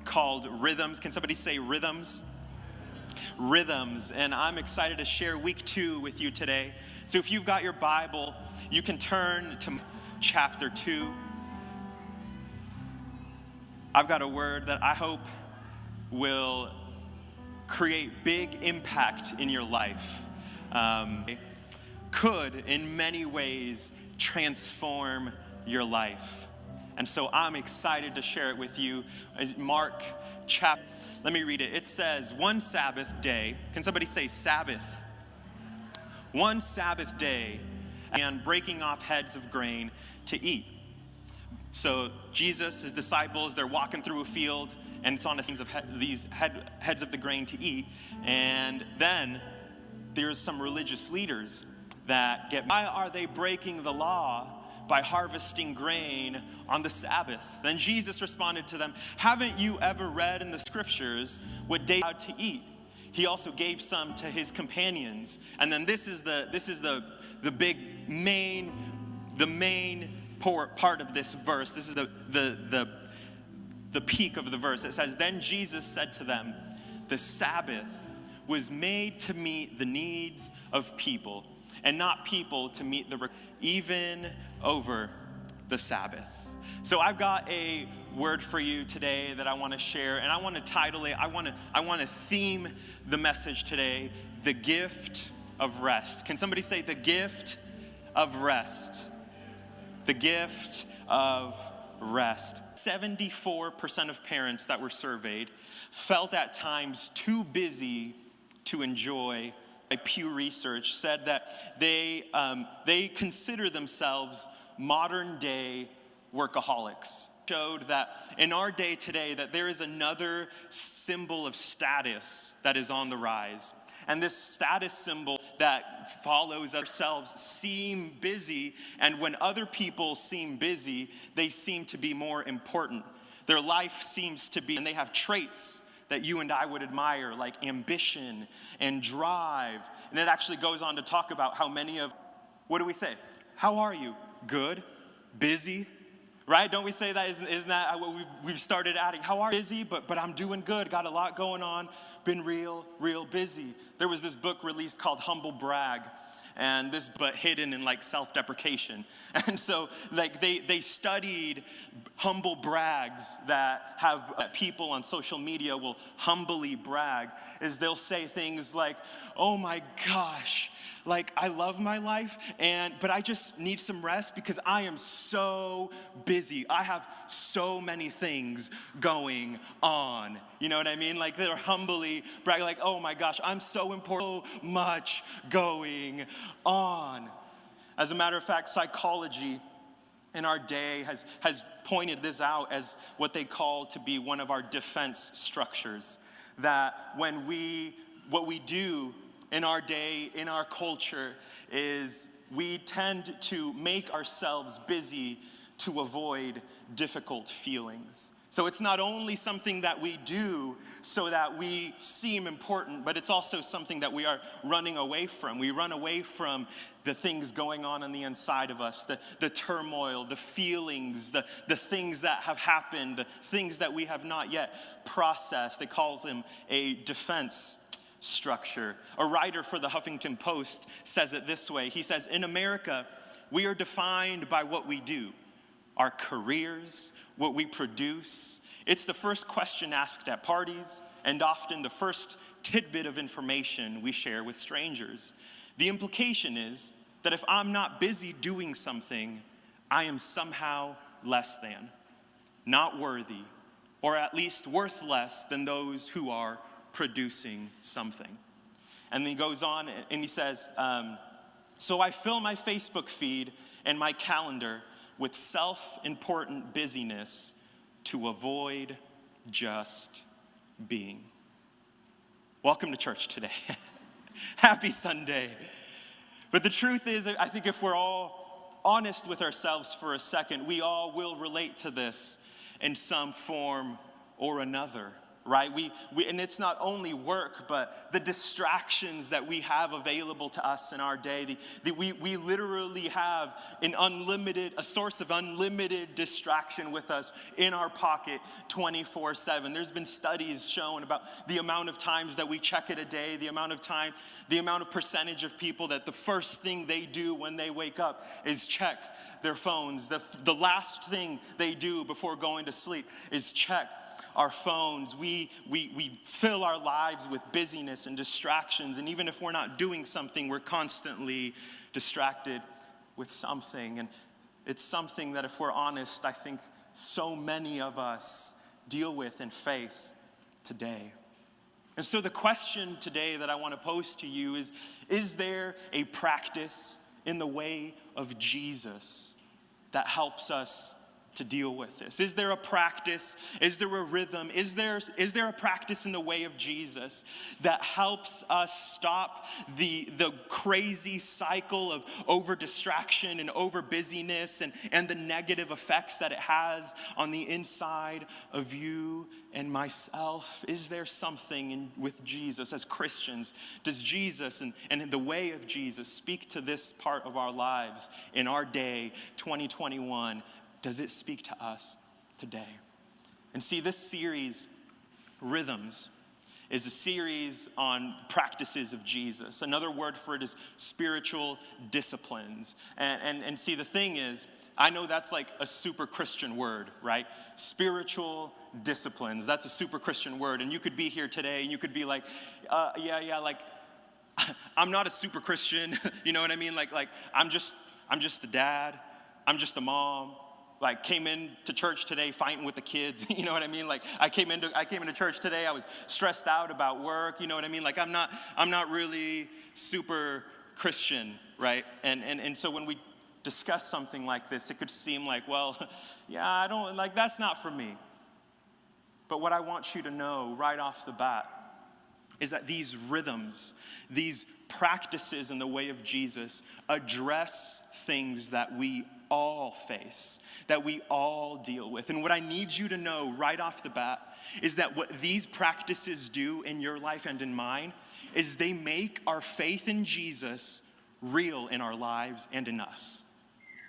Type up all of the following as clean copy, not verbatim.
called Rhythms. Can somebody say Rhythms? Rhythms. And I'm excited to share week 2 with you today. So if you've got your Bible, you can turn to chapter 2. I've got a word that I hope will create big impact in your life. Could, in many ways, transform your life. And so I'm excited to share it with you. Mark chapter, let me read it. It says, one Sabbath day, can somebody say Sabbath? One Sabbath day, and breaking off heads of grain to eat. So Jesus, his disciples, they're walking through a field, and it's on these heads of the grain to eat. And then there's some religious leaders that why are they breaking the law by harvesting grain on the Sabbath? Then Jesus responded to them, haven't you ever read in the scriptures what David allowed to eat? He also gave some to his companions. And then this is the big main part of this verse. This is the peak of the verse. It says, then Jesus said to them, the Sabbath was made to meet the needs of people, and not people to meet even over the Sabbath. So I've got a word for you today that I want to share, and I want to title it, I want to theme the message today, the gift of rest. Can somebody say the gift of rest? The gift of rest. 74% of parents that were surveyed felt at times too busy to enjoy. Pew Research said that they consider themselves modern day workaholics. Showed that in our day today that there is another symbol of status that is on the rise. And this status symbol that follows ourselves seem busy, and when other people seem busy, they seem to be more important. Their life seems to be, and they have traits that you and I would admire, like ambition and drive. And it actually goes on to talk about how many of, what do we say? How are you? Good? Busy? Right? Don't we say that? Isn't that what we've started adding? How are you? Busy, but I'm doing good. Got a lot going on. Been real busy. There was this book released called Humble Brag. And this, but hidden in like self-deprecation. And so like they studied humble brags that people on social media will humbly brag, is they'll say things like, oh my gosh, like I love my life, but I just need some rest because I am so busy. I have so many things going on. You know what I mean? Like they're humbly bragging like, oh my gosh, I'm so important, so much going on. As a matter of fact, psychology in our day has pointed this out as what they call to be one of our defense structures. That what we do in our day, in our culture, is we tend to make ourselves busy to avoid difficult feelings. So it's not only something that we do so that we seem important, but it's also something that we are running away from. We run away from the things going on the inside of us, the turmoil, the feelings, the things that have happened, the things that we have not yet processed. They call them a defense structure. A writer for the Huffington Post says it this way. He says, in America, we are defined by what we do, our careers, what we produce. It's the first question asked at parties, and often the first tidbit of information we share with strangers. The implication is that if I'm not busy doing something, I am somehow less than, not worthy, or at least worth less than those who are producing something. And then he goes on and he says, so I fill my Facebook feed and my calendar with self-important busyness to avoid just being. Welcome to church today. Happy Sunday. But the truth is, I think if we're all honest with ourselves for a second, we all will relate to this in some form or another. right? And it's not only work, but the distractions that we have available to us in our day. We literally have a source of unlimited distraction with us in our pocket 24/7. There's been studies shown about the amount of times that we check it a day, the amount of percentage of people that the first thing they do when they wake up is check their phones. The last thing they do before going to sleep is check our phones. We fill our lives with busyness and distractions, and even if we're not doing something, we're constantly distracted with something. And it's something that, if we're honest, I think so many of us deal with and face today. And so the question today that I want to pose to you is there a practice in the way of Jesus that helps us to deal with this? Is there a practice? Is there a rhythm? Is there a practice in the way of Jesus that helps us stop the crazy cycle of over distraction and over busyness and the negative effects that it has on the inside of you and myself? Is there something with Jesus as Christians? Does Jesus and the way of Jesus speak to this part of our lives in our day, 2021? Does it speak to us today? And see, this series, Rhythms, is a series on practices of Jesus. Another word for it is spiritual disciplines. And see, the thing is, I know that's like a super Christian word, right? Spiritual disciplines. That's a super Christian word. And you could be here today and you could be like, like, I'm not a super Christian. You know what I mean? Like I'm just a dad. I'm just a mom. Like, came into church today fighting with the kids, you know what I mean? Like, I came into church today, I was stressed out about work, you know what I mean? Like, I'm not really super Christian, right? And so when we discuss something like this, it could seem like, well, yeah, I don't, like, that's not for me. But what I want you to know right off the bat is that these rhythms, these practices in the way of Jesus address things that we all face, that we all deal with. And what I need you to know right off the bat is that what these practices do in your life and in mine is they make our faith in Jesus real in our lives and in us.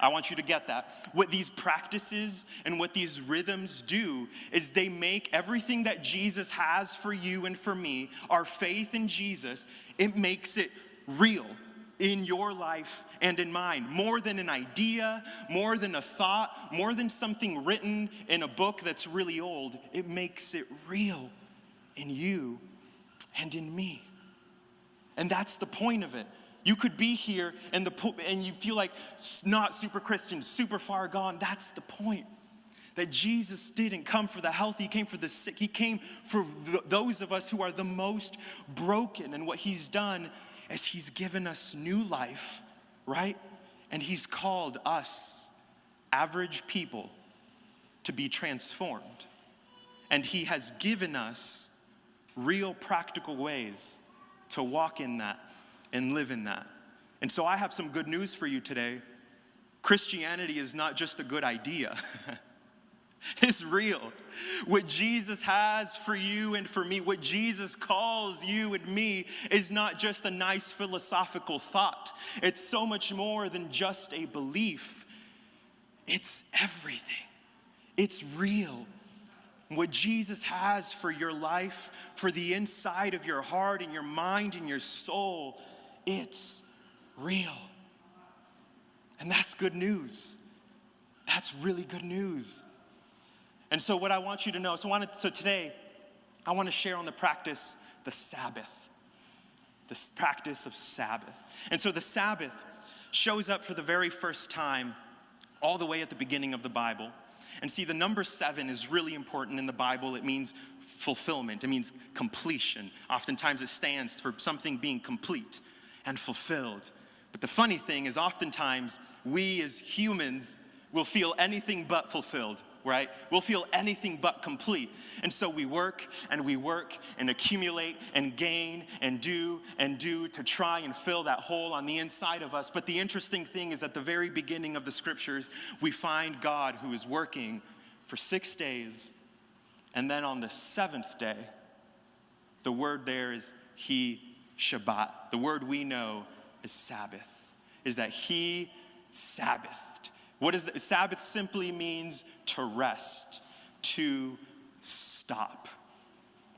I want you to get that. What these practices and what these rhythms do is they make everything that Jesus has for you and for me, our faith in Jesus, it makes it real in your life and in mine. More than an idea, more than a thought, more than something written in a book that's really old, it makes it real in you and in me. And that's the point of it. You could be here and you feel like not super Christian, super far gone. That's the point. That Jesus didn't come for the healthy, he came for the sick. He came for those of us who are the most broken. And what he's done is he's given us new life, right? And he's called us, average people, to be transformed. And he has given us real practical ways to walk in that and live in that. And so I have some good news for you today. Christianity is not just a good idea. It's real. What Jesus has for you and for me, what Jesus calls you and me, is not just a nice philosophical thought. It's so much more than just a belief. It's everything. It's real. What Jesus has for your life, for the inside of your heart and your mind and your soul, it's real. And that's good news. That's really good news. And so what I want you to know, so today, I want to share on the Sabbath. This practice of Sabbath. And so the Sabbath shows up for the very first time all the way at the beginning of the Bible. And see, the number 7 is really important in the Bible. It means fulfillment. It means completion. Oftentimes it stands for something being complete and fulfilled. But the funny thing is, oftentimes we as humans will feel anything but fulfilled, right? We'll feel anything but complete. And so we work and accumulate and gain and do to try and fill that hole on the inside of us. But the interesting thing is, at the very beginning of the scriptures, we find God who is working for 6 days, And then on the seventh day, the word there is he Shabbat. The word we know is Sabbath, is that he Sabbathed. What is the Sabbath? Simply means to rest, to stop.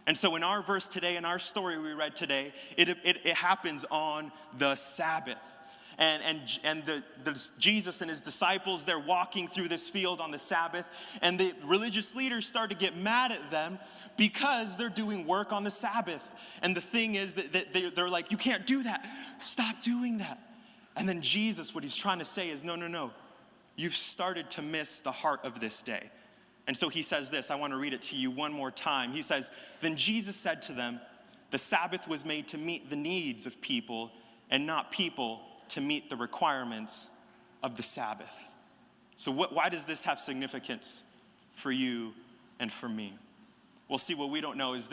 And so in our verse today, in our story we read today, it happens on the Sabbath. And Jesus and his disciples, they're walking through this field on the Sabbath, and the religious leaders start to get mad at them because they're doing work on the Sabbath. And the thing is that they're like, you can't do that. Stop doing that. And then Jesus, what he's trying to say is, no. You've started to miss the heart of this day. And so he says this, I want to read it to you one more time. He says, then Jesus said to them, the Sabbath was made to meet the needs of people and not people to meet the requirements of the Sabbath. So why does this have significance for you and for me? Well, see, what we don't know is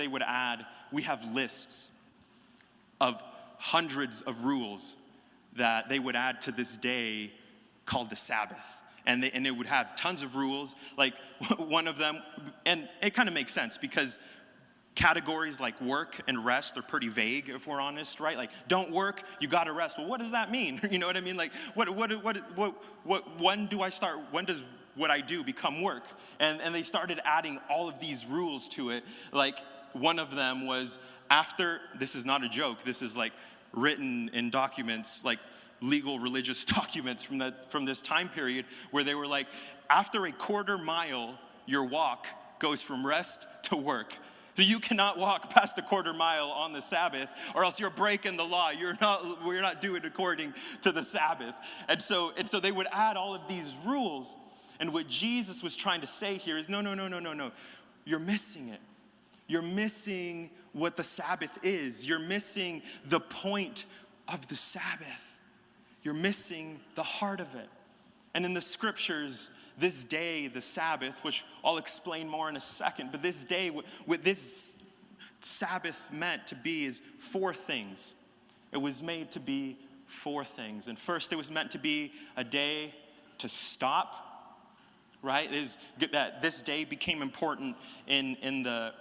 we have lists of hundreds of rules that they would add to this day called the Sabbath. And it would have tons of rules, like one of them, and it kind of makes sense because categories like work and rest are pretty vague, if we're honest, right? Like, don't work, you gotta rest. Well, what does that mean? You know what I mean? Like, when does what I do become work? And they started adding all of these rules to it. Like, one of them was this is not a joke, this is like written in documents, like legal religious documents from this time period, where they were like, after a quarter mile, your walk goes from rest to work. So you cannot walk past the quarter mile on the Sabbath, or else you're breaking the law. We're not doing it according to the Sabbath. And so they would add all of these rules. And what Jesus was trying to say here is, no. You're missing it. You're missing what the Sabbath is. You're missing the point of the Sabbath. You're missing the heart of it. And in the scriptures, this day, the Sabbath, which I'll explain more in a second, but this day, what this Sabbath meant to be is four things. It was made to be four things. And first, it was meant to be a day to stop, right? It is that this day became important in the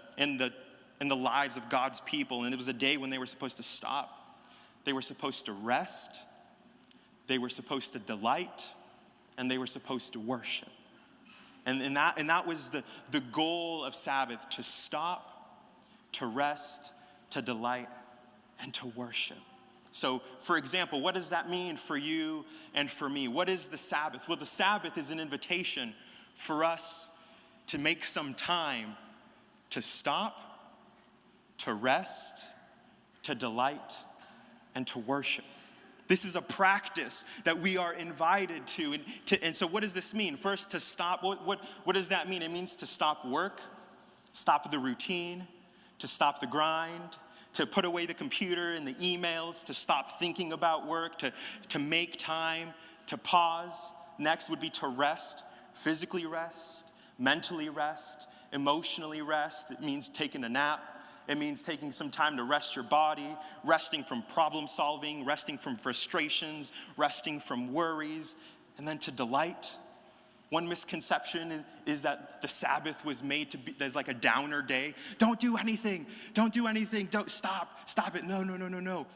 lives of God's people, and it was a day when they were supposed to stop. They were supposed to rest. They were supposed to delight, and they were supposed to worship. And that was the goal of Sabbath, to stop, to rest, to delight, and to worship. So, for example, what does that mean for you and for me? What is the Sabbath? Well, the Sabbath is an invitation for us to make some time to stop, to rest, to delight, and to worship. This is a practice that we are invited to. And so what does this mean? First, to stop. What does that mean? It means to stop work, stop the routine, to stop the grind, to put away the computer and the emails, to stop thinking about work, to make time, to pause. Next would be to rest, physically rest, mentally rest, emotionally rest. It means taking a nap. It means taking some time to rest your body, resting from problem solving, resting from frustrations, resting from worries, and then to delight. One misconception is that the Sabbath was made to be, there's like a downer day. Don't do anything, don't stop it. No.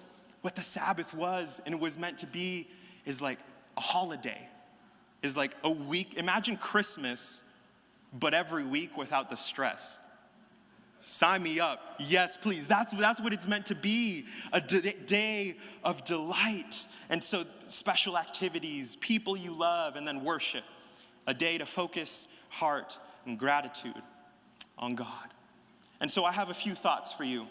What the Sabbath was, and it was meant to be, is like a holiday, is like a week. Imagine Christmas, but every week without the stress. Sign me up. Yes, please. That's what it's meant to be, a day of delight. And so special activities, people you love, and then worship. A day to focus heart and gratitude on God. And so I have a few thoughts for you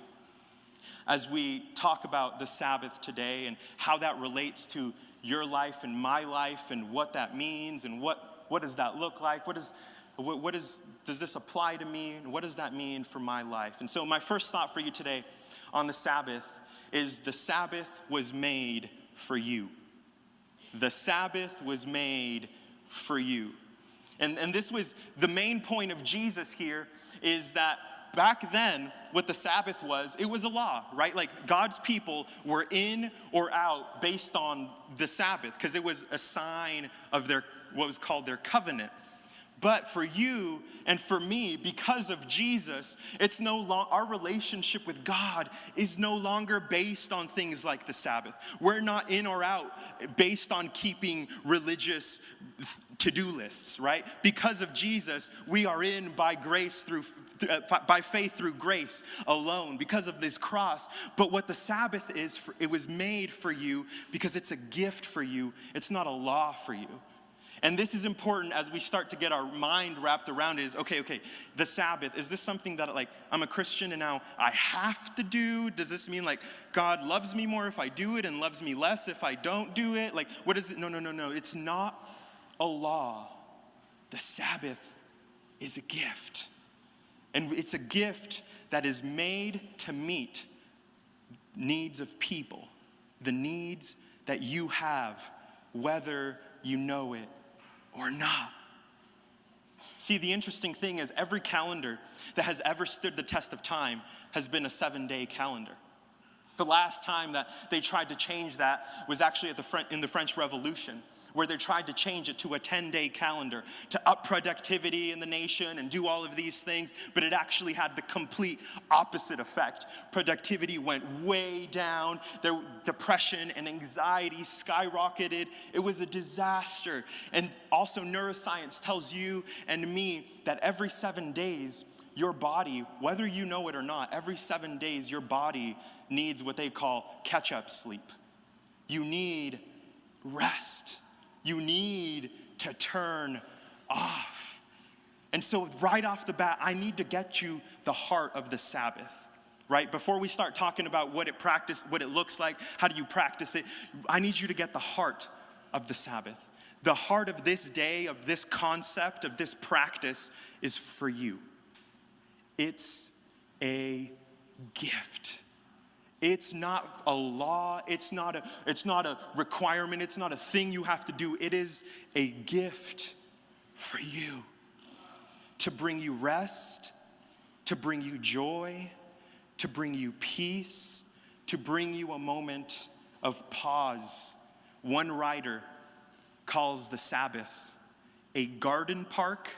as we talk about the Sabbath today and how that relates to your life and my life and what that means and what does that look like? Does this apply to me, and what does that mean for my life? And so my first thought for you today on the Sabbath is the Sabbath was made for you. The Sabbath was made for you. And this was the main point of Jesus here, is that back then, what the Sabbath was, it was a law, right? Like God's people were in or out based on the Sabbath, because it was a sign of what was called their covenant. But for you and for me, because of Jesus, it's no longer, our relationship with God is no longer based on things like the Sabbath. We're not in or out based on keeping religious to-do lists, right? Because of Jesus, we are in by grace by faith through grace alone, because of this cross. But what the Sabbath is, it was made for you because it's a gift for you. It's not a law for you. And this is important as we start to get our mind wrapped around it is, okay, the Sabbath, is this something that like I'm a Christian and now I have to do? Does this mean like God loves me more if I do it and loves me less if I don't do it? Like, what is it? No. It's not a law. The Sabbath is a gift. And it's a gift that is made to meet needs of people, the needs that you have, whether you know it or not. See, the interesting thing is every calendar that has ever stood the test of time has been a 7-day calendar. The last time that they tried to change that was actually in the French Revolution, where they tried to change it to a 10-day calendar to up productivity in the nation and do all of these things, but it actually had the complete opposite effect. Productivity went way down. Depression and anxiety skyrocketed. It was a disaster. And also neuroscience tells you and me that every 7 days, your body, whether you know it or not, every 7 days, your body needs what they call catch-up sleep. You need rest. You need to turn off. And so right off the bat, I need to get you the heart of the Sabbath, right? Before we start talking about what it looks like, how do you practice it, I need you to get the heart of the Sabbath. The heart of this day, of this concept, of this practice is for you. It's a gift. It's not a law, it's not a requirement, it's not a thing you have to do. It is a gift for you to bring you rest, to bring you joy, to bring you peace, to bring you a moment of pause. One writer calls the Sabbath a garden park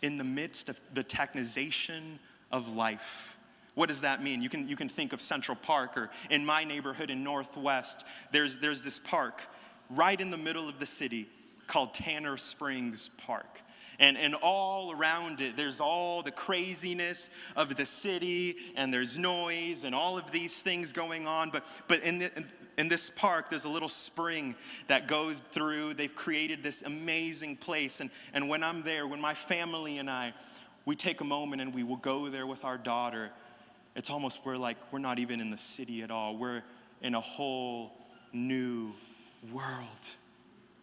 in the midst of the technization of life. What does that mean? You can think of Central Park, or in my neighborhood in Northwest, there's this park right in the middle of the city called Tanner Springs Park. And all around it, there's all the craziness of the city, and there's noise and all of these things going on. But in this park, there's a little spring that goes through. They've created this amazing place. And when I'm there, when my family and we take a moment and we will go there with our daughter, it's almost we're not even in the city at all. We're in a whole new world.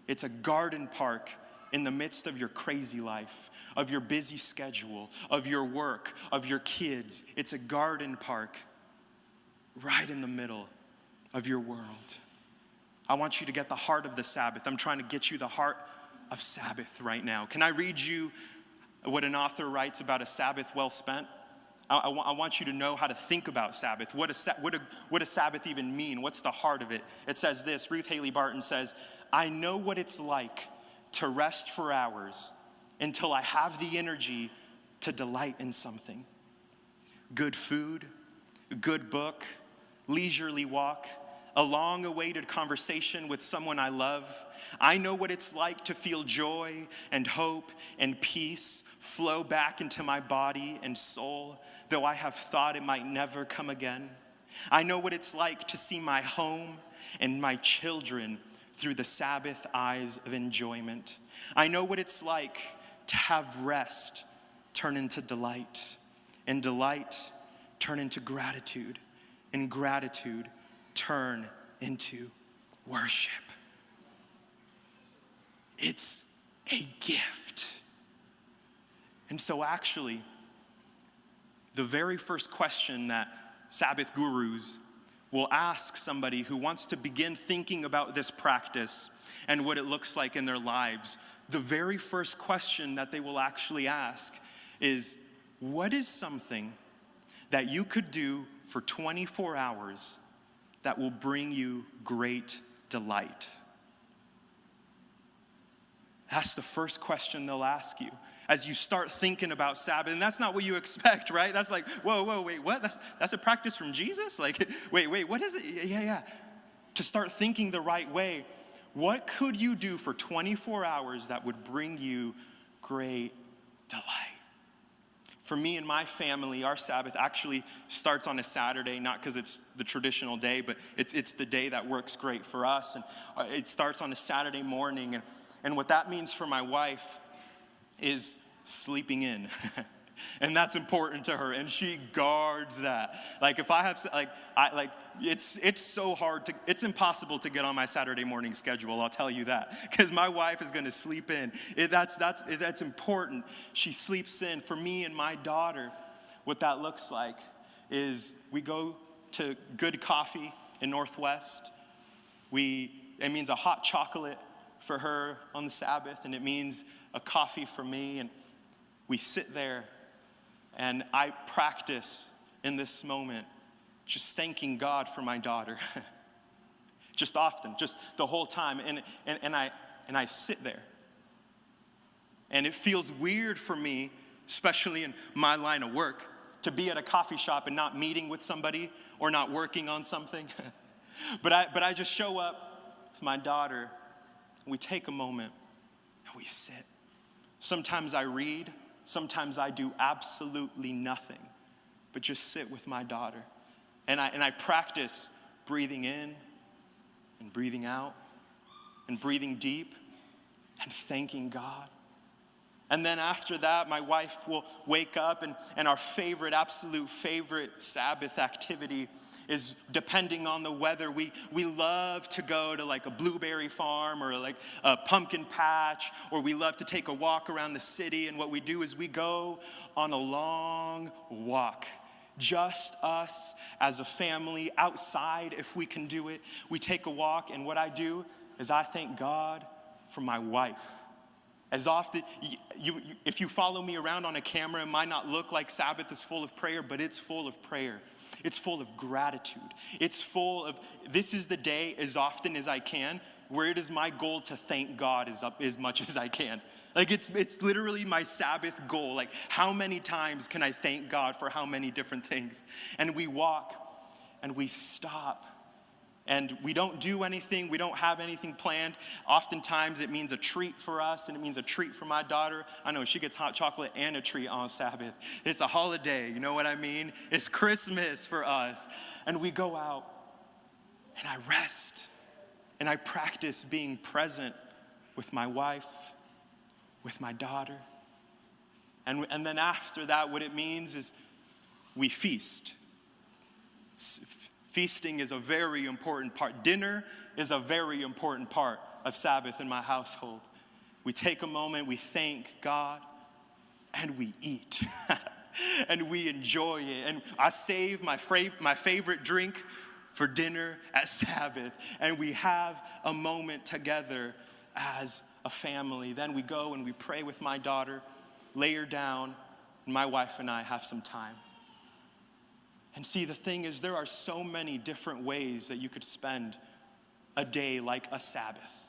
It's a garden park in the midst of your crazy life, of your busy schedule, of your work, of your kids. It's a garden park right in the middle of your world. I want you to get the heart of the Sabbath. I'm trying to get you the heart of Sabbath right now. Can I read you what an author writes about a Sabbath well spent? I want you to know how to think about Sabbath. What does Sabbath even mean? What's the heart of it? It says this. Ruth Haley Barton says, I know what it's like to rest for hours until I have the energy to delight in something. Good food, a good book, leisurely walk, a long-awaited conversation with someone I love. I know what it's like to feel joy and hope and peace flow back into my body and soul, though I have thought it might never come again. I know what it's like to see my home and my children through the Sabbath eyes of enjoyment. I know what it's like to have rest turn into delight, and delight turn into gratitude, and gratitude turn into worship. It's a gift. And so actually, the very first question that Sabbath gurus will ask somebody who wants to begin thinking about this practice and what it looks like in their lives, the very first question that they will actually ask is, what is something that you could do for 24 hours that will bring you great delight? That's the first question they'll ask you. as you start thinking about Sabbath. And that's not what you expect, right? That's like, whoa, wait, what? That's a practice from Jesus? Like, wait, what is it? Yeah. To start thinking the right way, what could you do for 24 hours that would bring you great delight? For me and my family, our Sabbath actually starts on a Saturday, not because it's the traditional day, but it's the day that works great for us. And it starts on a Saturday morning. And what that means for my wife is sleeping in. And that's important to her, and she guards that. Like if I have, it's so hard it's impossible to get on my Saturday morning schedule, I'll tell you that, because my wife is going to sleep in. That's important. She sleeps in. For me and my daughter, what that looks like is we go to Good Coffee in Northwest. It means a hot chocolate for her on the Sabbath, and it means a coffee for me, and we sit there. And I practice in this moment just thanking God for my daughter. Just often, just the whole time. And I sit there. And it feels weird for me, especially in my line of work, to be at a coffee shop and not meeting with somebody or not working on something. But I just show up with my daughter, and we take a moment and we sit. Sometimes I read. Sometimes I do absolutely nothing but just sit with my daughter. And I practice breathing in and breathing out and breathing deep and thanking God. And then after that, my wife will wake up, and our absolute favorite Sabbath activity is, depending on the weather, we love to go to like a blueberry farm or like a pumpkin patch, or we love to take a walk around the city. And what we do is we go on a long walk. Just us as a family outside, if we can do it. We take a walk, and what I do is I thank God for my wife. As often, if you follow me around on a camera, it might not look like Sabbath is full of prayer, but it's full of prayer. It's full of gratitude. It's full of, this is the day as often as I can, where it is my goal to thank God as much as I can. Like it's literally my Sabbath goal. Like how many times can I thank God for how many different things? And we walk and we stop. And we don't do anything. We don't have anything planned. Oftentimes it means a treat for us, and it means a treat for my daughter. I know she gets hot chocolate and a treat on Sabbath. It's a holiday, you know what I mean? It's Christmas for us. And we go out, and I rest, and I practice being present with my wife, with my daughter. And then after that, what it means is we feast. Feasting is a very important part. Dinner is a very important part of Sabbath in my household. We take a moment, we thank God, and we eat. And we enjoy it. And I save my favorite drink for dinner at Sabbath. And we have a moment together as a family. Then we go and we pray with my daughter, lay her down, and my wife and I have some time. And see, the thing is, there are so many different ways that you could spend a day like a Sabbath.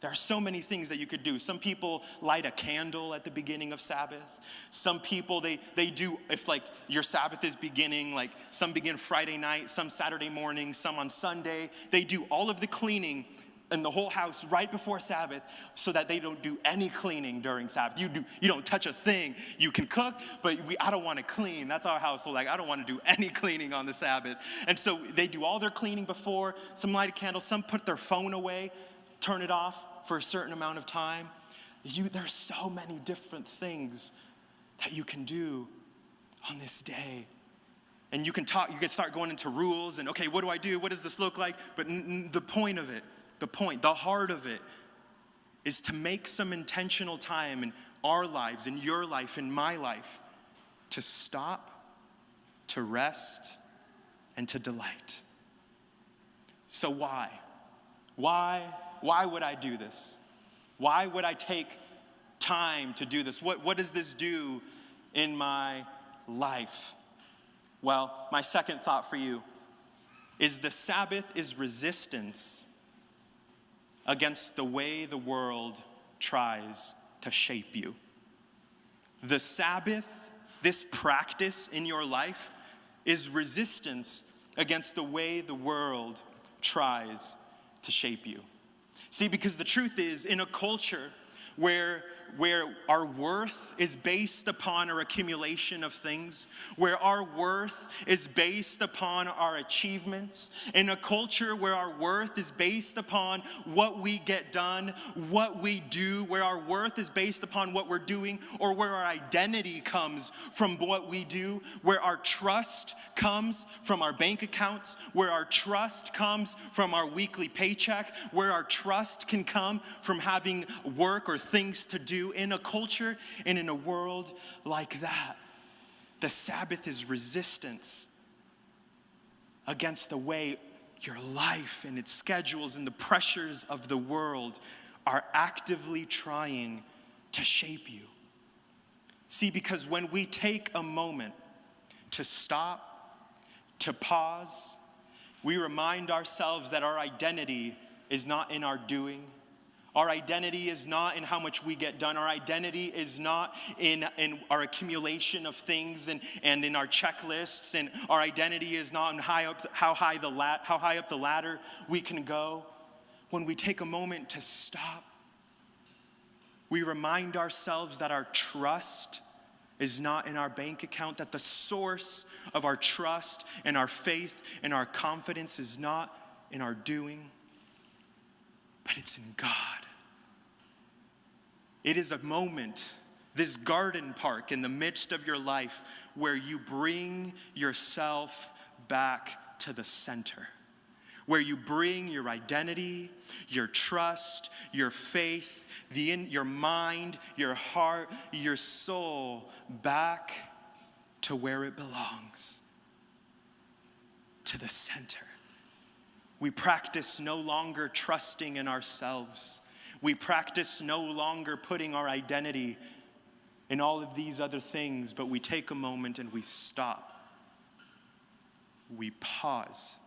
There are so many things that you could do. Some people light a candle at the beginning of Sabbath. Some people, they do, if like your Sabbath is beginning, like some begin Friday night, some Saturday morning, some on Sunday. They do all of the cleaning in the whole house right before Sabbath so that they don't do any cleaning during Sabbath. You don't touch a thing. You can cook, but I don't want to clean. That's our household. Like, I don't want to do any cleaning on the Sabbath. And so they do all their cleaning before. Some light a candle. Some put their phone away, turn it off for a certain amount of time. There's so many different things that you can do on this day. And you can start going into rules and, okay, what do I do? What does this look like? But the point of it, the heart of it is to make some intentional time in our lives, in your life, in my life, to stop, to rest, and to delight. So why? Why would I do this? Why would I take time to do this? What does this do in my life? Well, my second thought for you is the Sabbath is resistance against the way the world tries to shape you. The Sabbath, this practice in your life, is resistance against the way the world tries to shape you. See, because the truth is, in a culture where our worth is based upon our accumulation of things, where our worth is based upon our achievements, in a culture where our worth is based upon what we get done, what we do, where our worth is based upon what we're doing, or where our identity comes from what we do, where our trust comes from our bank accounts, where our trust comes from our weekly paycheck, where our trust can come from having work or things to do. In a culture and in a world like that, the Sabbath is resistance against the way your life and its schedules and the pressures of the world are actively trying to shape you. See, because when we take a moment to stop, to pause, we remind ourselves that our identity is not in our doing. Our identity is not in how much we get done. Our identity is not in our accumulation of things and in our checklists. And our identity is not in how high up the ladder we can go. When we take a moment to stop, we remind ourselves that our trust is not in our bank account, that the source of our trust and our faith and our confidence is not in our doing, but it's in God. It is a moment, this garden park in the midst of your life, where you bring yourself back to the center, where you bring your identity, your trust, your faith, your mind, your heart, your soul back to where it belongs, to the center. We practice no longer trusting in ourselves. We practice no longer putting our identity in all of these other things, but we take a moment and we stop. We pause.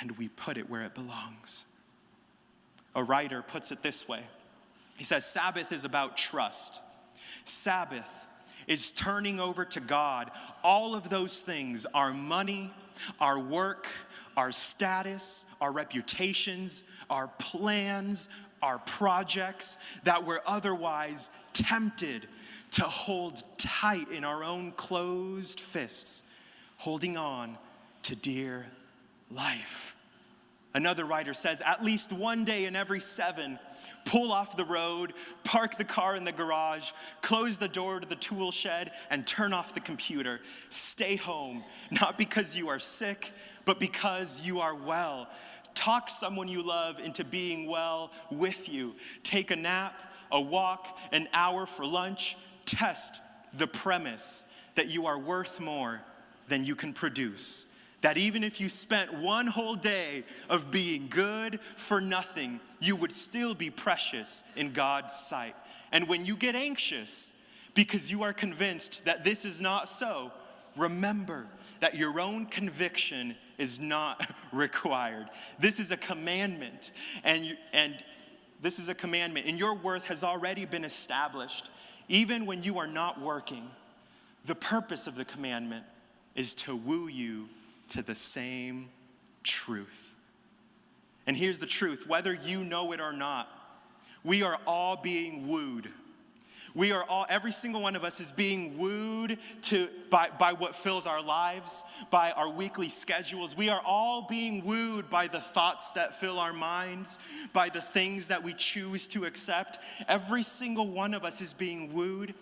And we put it where it belongs. A writer puts it this way. He says, Sabbath is about trust. Sabbath is turning over to God all of those things, our money, our work, our status, our reputations, our plans, our projects that we're otherwise tempted to hold tight in our own closed fists, holding on to dear life. Another writer says, at least one day in every 7, pull off the road, park the car in the garage, close the door to the tool shed, and turn off the computer. Stay home, not because you are sick, but because you are well. Talk someone you love into being well with you. Take a nap, a walk, an hour for lunch. Test the premise that you are worth more than you can produce. That even if you spent one whole day of being good for nothing, you would still be precious in God's sight. And when you get anxious because you are convinced that this is not so, remember that your own conviction is not required. This is a commandment, and this is a commandment, and your worth has already been established. Even when you are not working, the purpose of the commandment is to woo you to the same truth. And here's the truth, whether you know it or not, we are all being wooed. Every single one of us is being wooed by what fills our lives, by our weekly schedules. We are all being wooed by the thoughts that fill our minds, by the things that we choose to accept. Every single one of us is being wooed.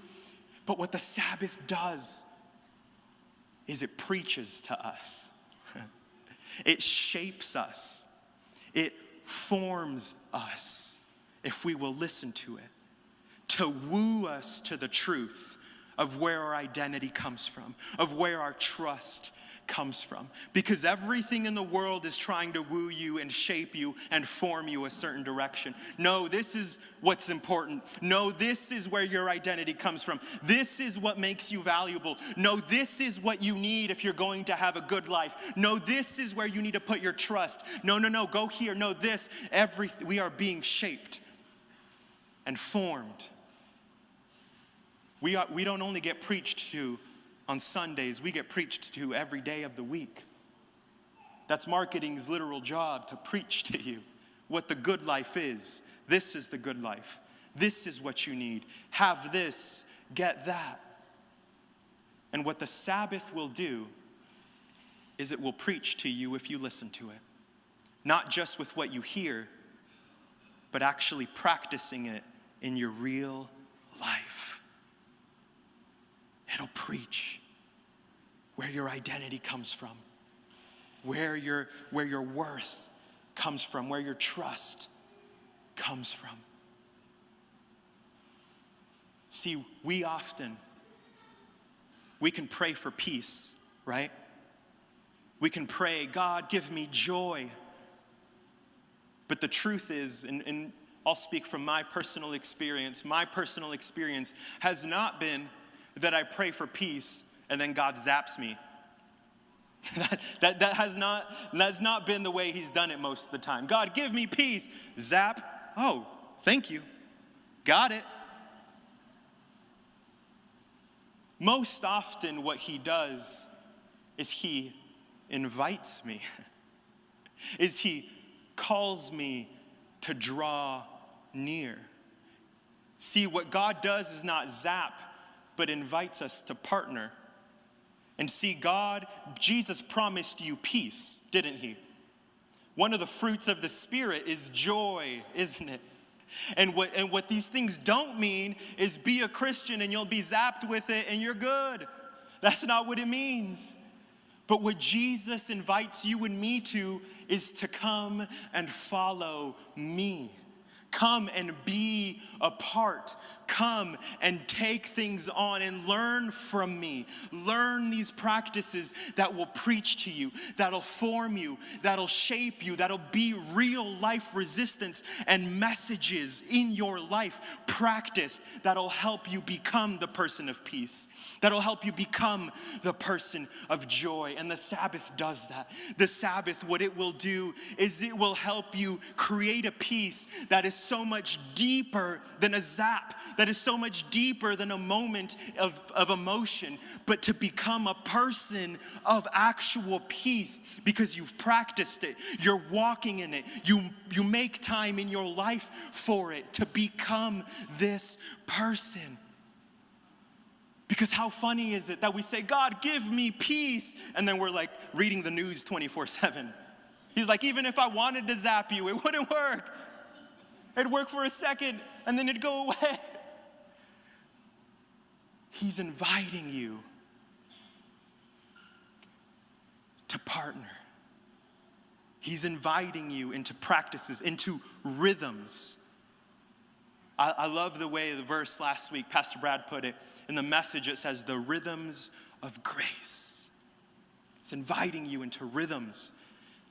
But what the Sabbath does is it preaches to us. It shapes us. It forms us if we will listen to it, to woo us to the truth of where our identity comes from, of where our trust comes from. Because everything in the world is trying to woo you and shape you and form you a certain direction. No, this is what's important. No, this is where your identity comes from. This is what makes you valuable. No, this is what you need if you're going to have a good life. No, this is where you need to put your trust. No, go here. No, this. We are being shaped and formed We don't only get preached to on Sundays, we get preached to every day of the week. That's marketing's literal job, to preach to you what the good life is. This is the good life. This is what you need. Have this, get that. And what the Sabbath will do is it will preach to you if you listen to it. Not just with what you hear, but actually practicing it in your real life. It'll preach where your identity comes from, where your worth comes from, where your trust comes from. See, we can pray for peace, right? We can pray, God, give me joy. But the truth is, and I'll speak from my personal experience has not been that I pray for peace and then God zaps me. that has not been the way he's done it most of the time. God, give me peace. Zap. Oh, thank you. Got it. Most often what he does is he invites me. Is he calls me to draw near. See, what God does is not zap, but invites us to partner. And see, Jesus promised you peace, didn't he? One of the fruits of the Spirit is joy, isn't it? And what these things don't mean is be a Christian and you'll be zapped with it and you're good. That's not what it means. But what Jesus invites you and me to is to come and follow me. Come and be a part. Come and take things on and learn from me. Learn these practices that will preach to you, that'll form you, that'll shape you, that'll be real life resistance and messages in your life. Practice that'll help you become the person of peace, that'll help you become the person of joy. And the Sabbath does that. The Sabbath, what it will do is it will help you create a peace that is so much deeper than a zap, that is so much deeper than a moment of emotion, but to become a person of actual peace because you've practiced it, you're walking in it, you make time in your life for it to become this person. Because how funny is it that we say, God, give me peace, and then we're like reading the news 24/7. He's like, even if I wanted to zap you, it wouldn't work. It'd work for a second, and then it'd go away. He's inviting you to partner. He's inviting you into practices, into rhythms. I love the way the verse last week, Pastor Brad put it. In the Message, it says, the rhythms of grace. It's inviting you into rhythms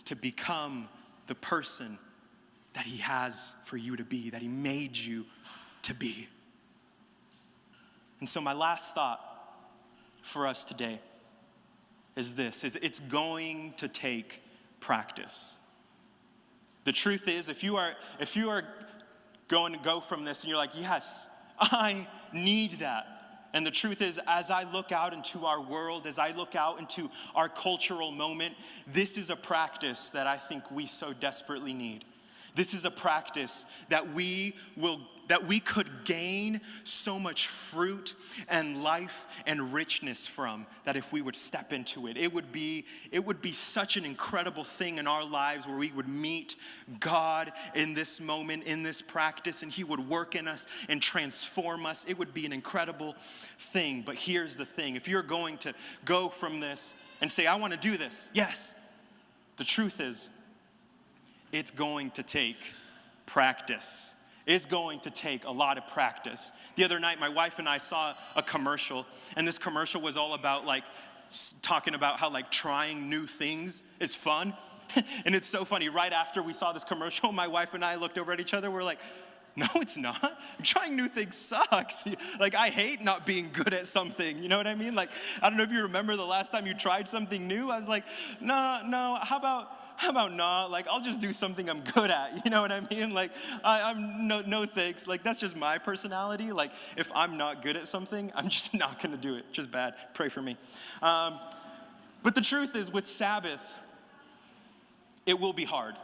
to become the person that he has for you to be, that he made you to be. And so my last thought for us today is this, is it's going to take practice. The truth is, if you are going to go from this and you're like, yes, I need that. And the truth is, as I look out into our world, as I look out into our cultural moment, this is a practice that I think we so desperately need. This is a practice that we could gain so much fruit and life and richness from, that if we would step into it, it would be such an incredible thing in our lives where we would meet God in this moment, in this practice, and he would work in us and transform us. It would be an incredible thing. But here's the thing. If you're going to go from this and say, I want to do this, yes, the truth is, it's going to take practice. It's going to take a lot of practice. The other night, my wife and I saw a commercial, and this commercial was all about talking about how trying new things is fun. And it's so funny. Right after we saw this commercial, my wife and I looked over at each other. We're like, no, it's not. Trying new things sucks. I hate not being good at something. You know what I mean? I don't know if you remember the last time you tried something new. I was like, no, how about how about not? Like, I'll just do something I'm good at. You know what I mean? Like, I'm no thanks. Like, that's just my personality. Like, if I'm not good at something, I'm just not going to do it. Just bad. Pray for me. But the truth is, with Sabbath, it will be hard.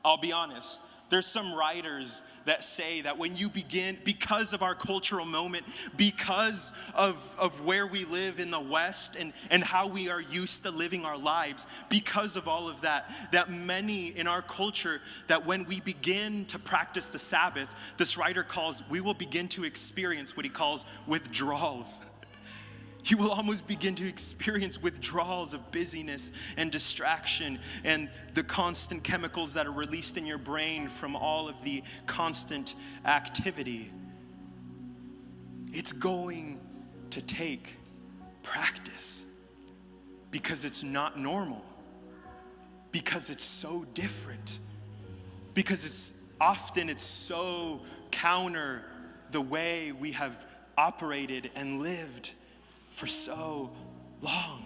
I'll be honest. There's some writers that say that when you begin, because of our cultural moment, because of where we live in the West and how we are used to living our lives, because of all of that, that many in our culture, that when we begin to practice the Sabbath, this writer we will begin to experience what he calls withdrawals. You will almost begin to experience withdrawals of busyness and distraction and the constant chemicals that are released in your brain from all of the constant activity. It's going to take practice because it's not normal, because it's so different, because it's so counter the way we have operated and lived for so long.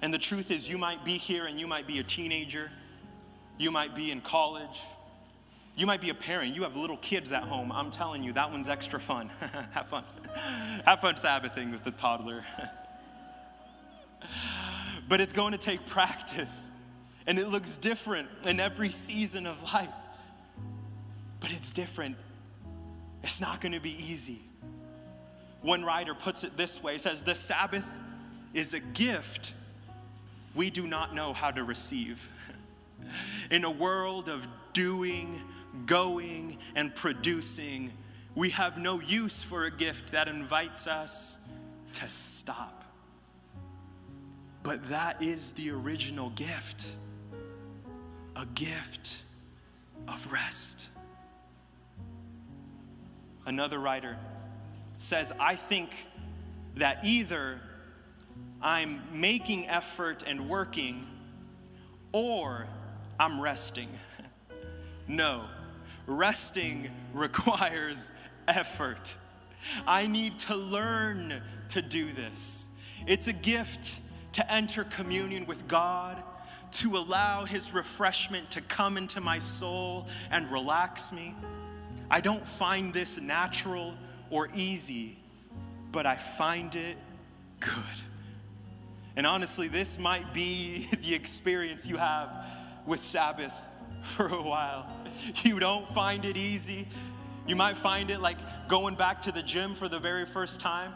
And the truth is, you might be here and you might be a teenager, you might be in college, you might be a parent, you have little kids at home. I'm telling you, that one's extra fun. Have fun. Have fun Sabbathing with the toddler. But it's going to take practice, and it looks different in every season of life. But it's different. It's not going to be easy. One writer puts it this way, he says, the Sabbath is a gift we do not know how to receive. In a world of doing, going, and producing, we have no use for a gift that invites us to stop. But that is the original gift, a gift of rest. Another writer says, I think that either I'm making effort and working, or I'm resting. No, resting requires effort. I need to learn to do this. It's a gift to enter communion with God, to allow his refreshment to come into my soul and relax me. I don't find this natural or easy, but I find it good. And honestly, this might be the experience you have with Sabbath for a while. You don't find it easy. You might find it like going back to the gym for the very first time.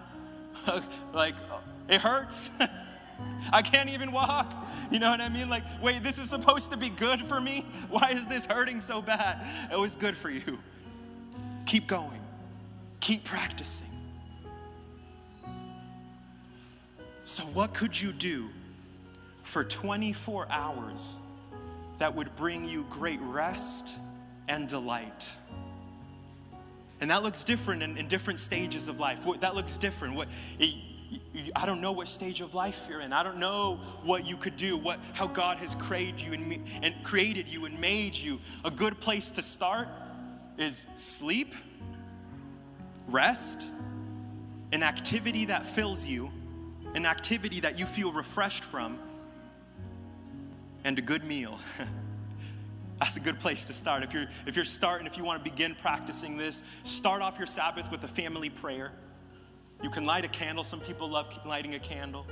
Like, it hurts. I can't even walk. You know what I mean? Like, wait, this is supposed to be good for me? Why is this hurting so bad? It was good for you. Keep going. Keep practicing. So what could you do for 24 hours that would bring you great rest and delight? And that looks different in different stages of life. That looks different. I don't know what stage of life you're in. I don't know what you could do, how God has created you and made you. A good place to start is sleep, rest, an activity that fills you, an activity that you feel refreshed from, and a good meal. That's a good place to start. If you want to begin practicing this, start off your Sabbath with a family prayer. You can light a candle. Some people love lighting a candle.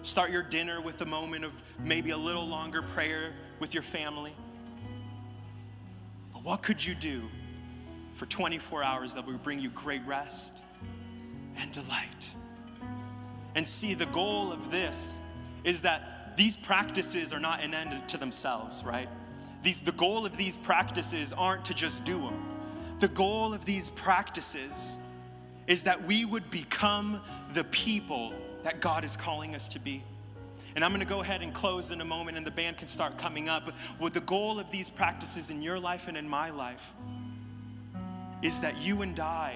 Start your dinner with a moment of maybe a little longer prayer with your family. But what could you do for 24 hours that would bring you great rest and delight? And see, the goal of this is that these practices are not an end to themselves, right? The goal of these practices aren't to just do them. The goal of these practices is that we would become the people that God is calling us to be. And I'm gonna go ahead and close in a moment, and the band can start coming up. But what the goal of these practices in your life and in my life is that you and I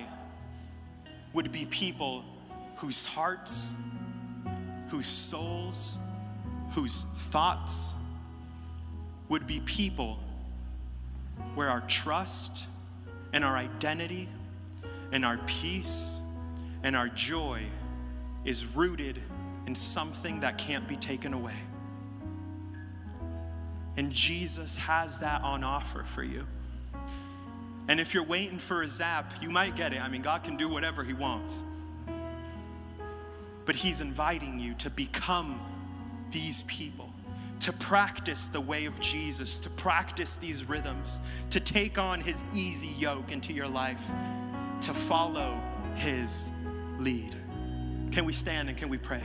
would be people whose hearts, whose souls, whose thoughts would be people where our trust and our identity and our peace and our joy is rooted in something that can't be taken away. And Jesus has that on offer for you. And if you're waiting for a zap, you might get it. I mean, God can do whatever he wants. But he's inviting you to become these people, to practice the way of Jesus, to practice these rhythms, to take on his easy yoke into your life, to follow his lead. Can we stand and can we pray?